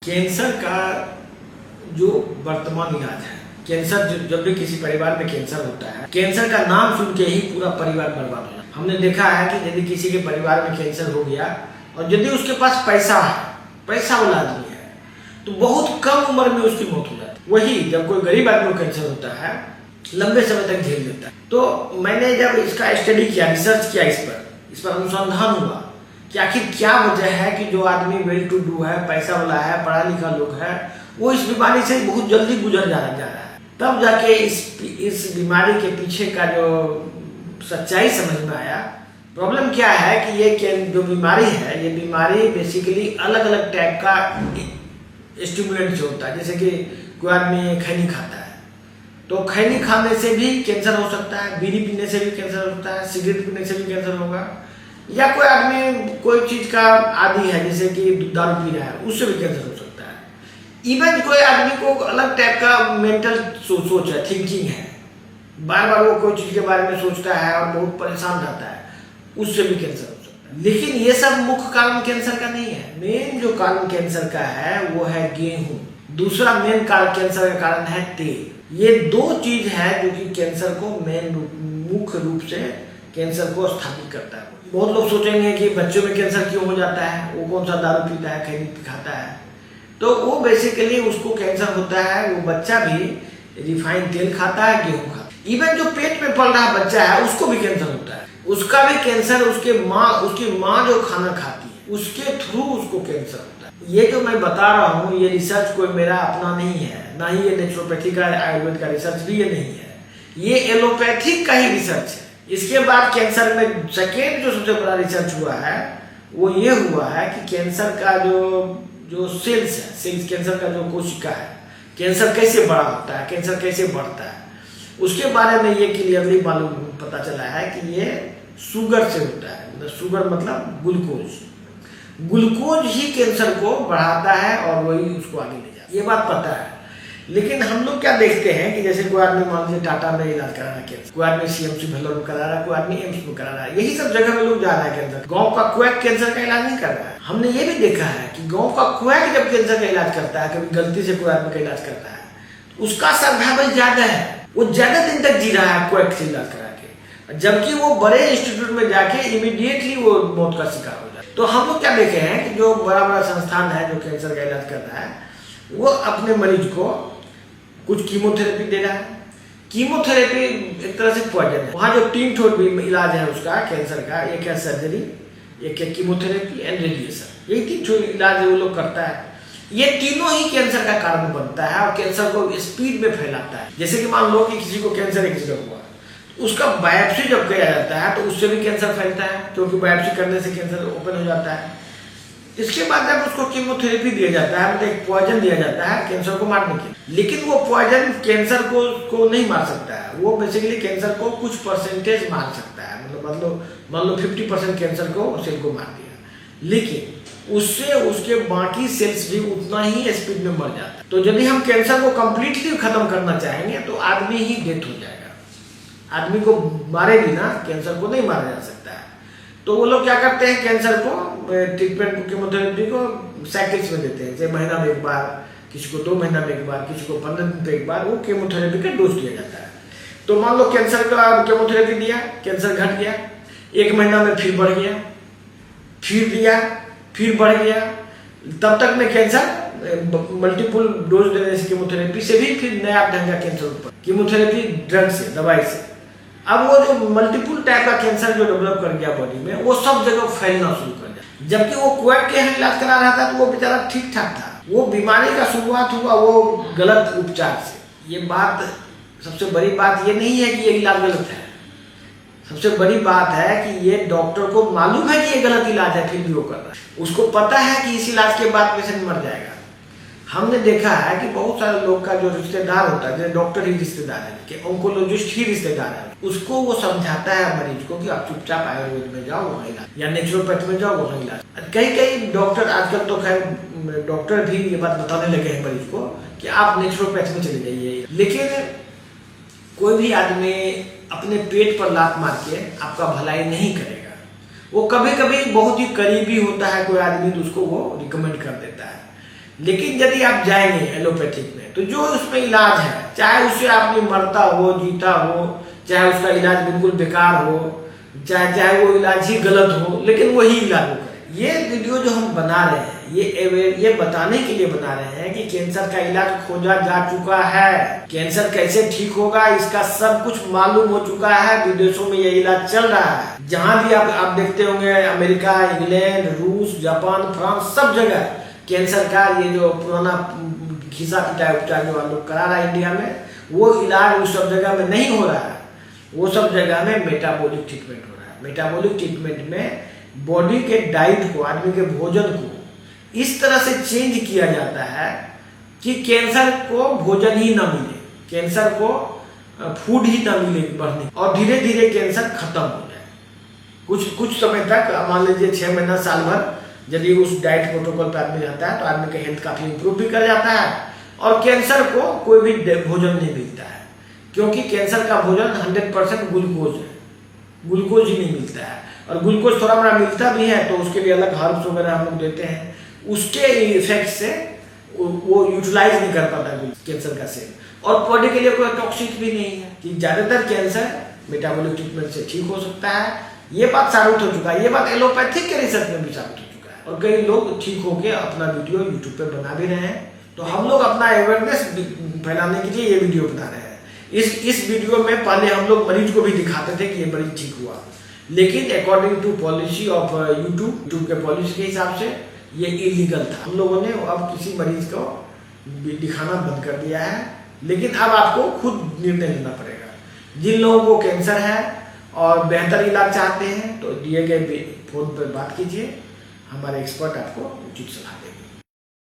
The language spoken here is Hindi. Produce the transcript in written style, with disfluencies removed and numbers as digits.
कैंसर का जो वर्तमान इलाज है, कैंसर जब भी किसी परिवार में कैंसर होता है, कैंसर का नाम सुन के ही पूरा परिवार बर्बाद हो जाता है। हमने देखा है कि यदि किसी के परिवार में कैंसर हो गया और यदि उसके पास पैसा है, पैसा वाला आदमी है, तो बहुत कम उम्र में उसकी मौत हो जाती है। वही जब कोई गरीब आदमी को कैंसर होता है, लंबे समय तक झेल लेता है। तो मैंने जब इसका स्टडी किया, रिसर्च किया, इस पर अनुसंधान हुआ कि आखिर क्या वजह है कि जो आदमी वेल टू डू है, पैसा वाला है, पढ़ा लिखा लोग है, वो इस बीमारी से बहुत जल्दी गुजर जा रहा है। तब जाके इस बीमारी के पीछे का जो सच्चाई समझ में आया। प्रॉब्लम क्या है कि ये जो बीमारी है, ये बीमारी बेसिकली अलग अलग टाइप का स्टिमुलेंट से होता है। जैसे कि कोई आदमी खैनी खाता है तो खैनी खाने से भी कैंसर हो सकता है, बीड़ी पीने से भी कैंसर हो सकता है, सिगरेट पीने से भी कैंसर होगा, या कोई आदमी कोई चीज का आदी है जैसे कि दारू पी रहा है, उससे भी कैंसर हो सकता है। इवन कोई आदमी को अलग टाइप का मेंटल सोच है, थिंकिंग है, बार बार वो कोई चीज के बारे में सोचता है और बहुत परेशान रहता है, उससे भी कैंसर हो सकता है। लेकिन ये सब मुख्य कारण कैंसर का नहीं है। मेन जो कारण कैंसर का है वो है गेहूं। दूसरा मेन कारण कैंसर का कारण है तेल। ये दो चीज है जो कि कैंसर को मुख्य रूप से कैंसर को स्थापित करता है। बहुत लोग सोचेंगे कि बच्चों में कैंसर क्यों हो जाता है, वो कौन सा दारू पीता है, खैनी खाता है, तो वो बेसिकली उसको कैंसर होता है। वो बच्चा भी रिफाइंड तेल खाता है, गेहूं खाता है। इवन जो पेट में पल रहा बच्चा है उसको भी कैंसर होता है, उसका भी कैंसर उसकी माँ जो खाना खाती है उसके थ्रू उसको कैंसर होता है। ये जो मैं बता रहा हूँ ये रिसर्च कोई मेरा अपना नहीं है, ना ही ये नेचुरोपैथी का आयुर्वेद का रिसर्च भी ये नहीं है, ये एलोपैथिक का ही रिसर्च है। इसके बाद कैंसर में सेकेंड जो सबसे बड़ा रिसर्च हुआ है वो ये हुआ है कि कैंसर का जो सेल्स है, सेल्स कैंसर का जो कोशिका है, कैंसर कैसे बड़ा होता है, कैंसर कैसे बढ़ता है, उसके बारे में ये क्लियरली मालूम पता चला है कि ये शुगर से होता है। मतलब शुगर मतलब ग्लूकोज ही कैंसर को बढ़ाता है और वही उसको आगे ले जाता है, ये बात पता है। लेकिन हम लोग क्या देखते हैं कि जैसे कोई आदमी मान लीजिए टाटा में इलाज करा रहा है कैंसर, कोई आदमी सीएमसी भेलोर में करा रहा है, कोई आदमी एम्स में करा रहा है, यही सब जगह में लोग जा रहा है कैंसर। गांव का क्वैक कैंसर का इलाज नहीं कर रहा है। हमने ये भी देखा है कि गांव का क्वैक जब कैंसर का इलाज करता है, कभी गलती से कोई आदमी का इलाज करता है, उसका सर्वाइवल ज्यादा है, वो ज्यादा दिन तक जी रहा है क्वैक से इलाज करा के, जबकि वो बड़े इंस्टीट्यूट में जाके इमीडिएटली वो मौत का शिकार हो जाए। तो हम लोग क्या देखे हैं कि जो बड़ा बड़ा संस्थान है जो कैंसर का इलाज कर रहा है, वो अपने मरीज को कुछ कीमोथेरेपी दे रहा है। कीमोथेरेपी एक तरह से पॉइजन है। वहाँ जो 3 ठोट भी इलाज है उसका कैंसर का, एक है सर्जरी, एक है कीमोथेरेपी एंड रेडिएशन, यही 3 ठोट इलाज वो लोग करता है। ये तीनों ही कैंसर का कारण बनता है और कैंसर को स्पीड में फैलाता है। जैसे कि मान लो कि किसी को कैंसर एक जगह हुआ, उसका बायोप्सी जब किया जाता है तो उससे भी कैंसर फैलता है, क्योंकि बायोप्सी करने से कैंसर ओपन हो जाता है। इसके बाद जब उसको कीमोथेरेपी दिया जाता है, मतलब एक पॉइजन दिया जाता है कैंसर को मारने के, लेकिन वो पॉइजन कैंसर को नहीं मार सकता है। वो बेसिकली कैंसर को कुछ परसेंटेज मार सकता है, मतलब मान लो 50% कैंसर को सेल को मार दिया, लेकिन उससे उसके बाकी सेल्स भी उतना ही स्पीड में मर जाता है। तो यदि हम कैंसर को कंप्लीटली खत्म करना चाहेंगे तो आदमी ही डेथ हो जाएगा। आदमी को मारे बिना कैंसर को नहीं मारा जा सकता है। तो वो लोग क्या करते हैं, कैंसर को ट्रीटमेंट को, कीमोथेरेपी को साइकिल्स में देते हैं, जैसे महीना में एक बार, किसी को 2 महीना में एक बार, किसी को 15 दिन पे एक बार वो कीमोथेरेपी का डोज दिया जाता है। तो मान लो कैंसर का कीमोथेरेपी दिया, कैंसर घट गया, 1 महीना में फिर बढ़ गया, फिर दिया, फिर बढ़ गया, तब तक में कैंसर मल्टीपल डोज देने से कीमोथेरेपी से भी फिर नया ढंग का कैंसर उत्पन्न, कीमोथेरेपी ड्रग से, दवाई से। अब वो जो मल्टीपल टाइप का कैंसर जो डेवलप कर गया बॉडी में, वो सब जगह फैलना शुरू कर दिया। जबकि वो क्वैक के इलाज करा रहा था तो वो बेचारा ठीक ठाक था। वो बीमारी का शुरुआत हुआ वो गलत उपचार से। ये बात, सबसे बड़ी बात ये नहीं है कि ये इलाज गलत है, सबसे बड़ी बात है कि ये डॉक्टर को मालूम है कि ये गलत इलाज है, फिर भी वो कर रहा है। उसको पता है कि इस इलाज के बाद पेशेंट मर जाएगा। हमने देखा है कि बहुत सारे लोग का जो रिश्तेदार होता है, जैसे डॉक्टर ही रिश्तेदार है, कि ऑन्कोलॉजिस्ट ही रिश्तेदार है, उसको वो समझाता है मरीज को कि आप चुपचाप आयुर्वेद में जाओ वहाँ इलाज, या नेचुरोपैथी में जाओ वहाँ इलाज। कई डॉक्टर आजकल तो खैर डॉक्टर भी ये बात बताने लगे हैं मरीज को कि आप नेचुरोपैथी में चले जाइए। लेकिन कोई भी आदमी अपने पेट पर लात मार के आपका भलाई नहीं करेगा। वो कभी कभी बहुत ही करीबी होता है कोई आदमी तो उसको वो रिकमेंड कर देता है, लेकिन यदि आप जाएंगे एलोपैथिक में तो जो उसमें इलाज है, चाहे उससे आदमी मरता हो जीता हो, चाहे उसका इलाज बिल्कुल बेकार हो, चाहे वो इलाज ही गलत हो, लेकिन वही इलाज हो करे। ये वीडियो जो हम बना रहे हैं ये बताने के लिए बना रहे हैं कि कैंसर का इलाज खोजा जा चुका है, कैंसर कैसे ठीक होगा इसका सब कुछ मालूम हो चुका है। विदेशों में ये इलाज चल रहा है, जहां भी आप देखते होंगे, अमेरिका, इंग्लैंड, रूस, जापान, फ्रांस, सब जगह कैंसर का ये जो पुराना घिसा पिटाई उपचार जो हम लोग करा रहा है इंडिया में, वो इलाज उस सब जगह में नहीं हो रहा है। वो सब जगह में मेटाबॉलिक ट्रीटमेंट हो रहा है। मेटाबॉलिक ट्रीटमेंट में बॉडी के डाइट को, आदमी के भोजन को इस तरह से चेंज किया जाता है कि कैंसर को भोजन ही ना मिले, कैंसर को फूड ही ना मिले बढ़ने, और धीरे धीरे कैंसर खत्म हो जाए। कुछ समय तक, मान लीजिए 6 महीना साल भर यदि उस डाइट प्रोटोकॉल पर आदमी रहता है तो आदमी का हेल्थ काफी इंप्रूव भी कर जाता है, और कैंसर को कोई भी भोजन नहीं मिलता है, क्योंकि कैंसर का भोजन 100% ग्लूकोज है, ग्लूकोज ही नहीं मिलता है। और ग्लूकोज थोड़ा बड़ा मिलता भी है तो उसके लिए अलग हर्ब्स वगैरह हम लोग देते हैं, उसके इफेक्ट से वो यूटिलाइज नहीं कर पाता कैंसर का सेल, और बॉडी के लिए कोई टॉक्सिक भी नहीं है कि ज्यादातर कैंसर मेटाबॉलिक ट्रीटमेंट से ठीक हो सकता है। ये बात साबित हो चुका है, ये बात एलोपैथिक के रिसर्च में भी साबित हो चुका है, और कई लोग ठीक होके अपना वीडियो यूट्यूब पे बना भी रहे हैं। तो हम लोग अपना अवेयरनेस फैलाने के लिए ये वीडियो बना रहे हैं। इस वीडियो में पहले हम लोग मरीज को भी दिखाते थे कि ये मरीज ठीक हुआ, लेकिन according to policy of YouTube के पॉलिसी के हिसाब से ये इलीगल था। हम लोगों ने अब किसी मरीज को दिखाना बंद कर दिया है, लेकिन अब आपको खुद निर्णय लेना पड़ेगा। जिन लोगों को कैंसर है और बेहतर इलाज चाहते हैं तो दिए गए फोन पर बात कीजिए, हमारे एक्सपर्ट आपको उचित सलाह देंगे।